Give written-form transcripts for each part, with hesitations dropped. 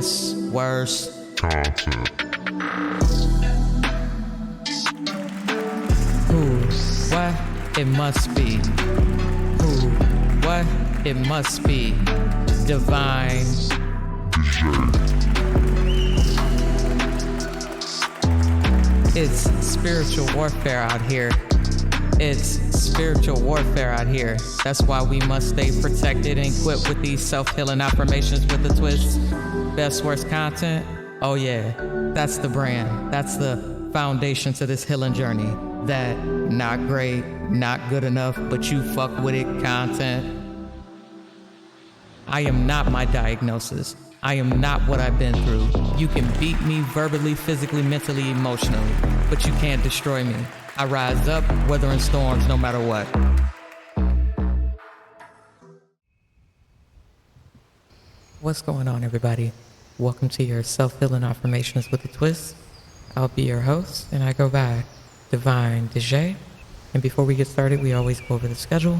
twists, worse content. Who, what, it must be. Who, what, it must be. Divine. It's spiritual warfare out here. It's spiritual warfare out here. That's why we must stay protected and equipped with these self-healing affirmations with a twist. Best, worst content? Oh yeah, that's the brand. That's the foundation to this healing journey. That not great, not good enough, but you fuck with it content. I am not my diagnosis. I am not what I've been through. You can beat me verbally, physically, mentally, emotionally, but you can't destroy me. I rise up, weathering storms no matter what. What's going on, everybody? Welcome to your self-healing affirmations with a twist. I'll be your host, and I go by Divine DJ. And before we get started, we always go over the schedule.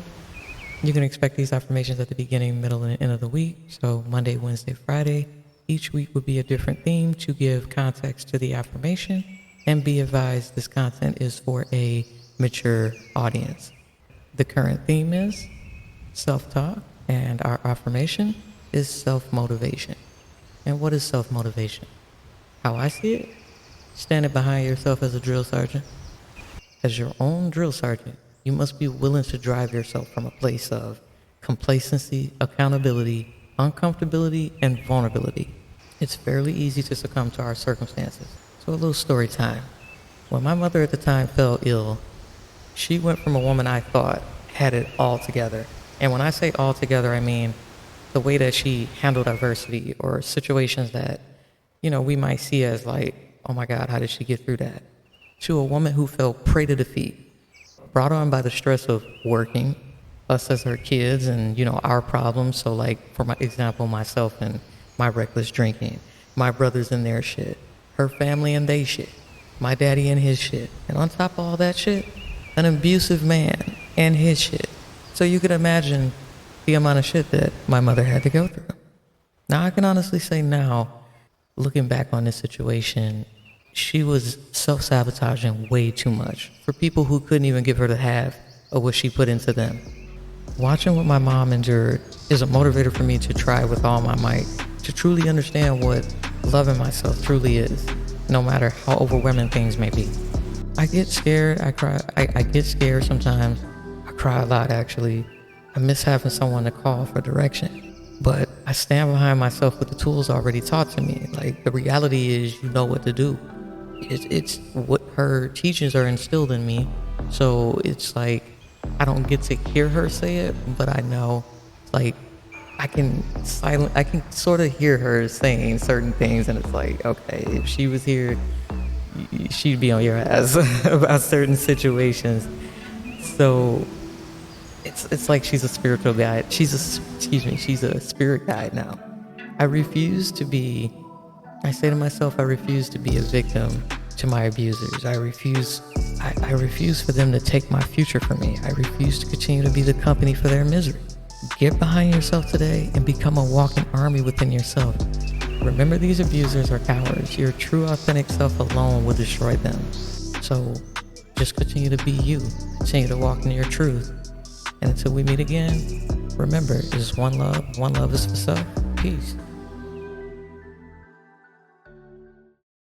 You can expect these affirmations at the beginning, middle, and end of the week. So Monday, Wednesday, Friday. Each week would be a different theme to give context to the affirmation. And be advised, this content is for a mature audience. The current theme is self-talk, and our affirmation is self-motivation. And what is self-motivation? How I see it, standing behind yourself as a drill sergeant. As your own drill sergeant, you must be willing to drive yourself from a place of complacency, accountability, uncomfortability, and vulnerability. It's fairly easy to succumb to our circumstances. So a little story time. When my mother at the time fell ill, she went from a woman I thought had it all together. And when I say all together, I mean the way that she handled adversity or situations that, we might see as like, oh my God, how did she get through that? To a woman who fell prey to defeat, brought on by the stress of working, us as her kids and, our problems. So like, for my example, myself and my reckless drinking, my brothers and their shit, her family and they shit, my daddy and his shit. And on top of all that shit, an abusive man and his shit. So you could imagine the amount of shit that my mother had to go through. Now, I can honestly say now, looking back on this situation, she was self-sabotaging way too much for people who couldn't even give her the half of what she put into them. Watching what my mom endured is a motivator for me to try with all my might to truly understand what loving myself truly is, no matter how overwhelming things may be. I get scared, I cry, I get scared sometimes. I cry a lot, actually. I miss having someone to call for direction. But I stand behind myself with the tools already taught to me. Like, the reality is, you know what to do. It's what her teachings are instilled in me. So it's like, I don't get to hear her say it, but I know, like, I can sort of hear her saying certain things, and it's like, okay, if she was here, she'd be on your ass about certain situations. So it's like she's a spiritual guide. She's a spirit guide now. I say to myself, I refuse to be a victim to my abusers. I refuse for them to take my future from me. I refuse to continue to be the company for their misery. Get behind yourself today and become a walking army within yourself. Remember, these abusers are cowards. Your true, authentic self alone will destroy them. So just continue to be you. Continue to walk in your truth. And until we meet again, remember, it's one love. One love is for self. Peace.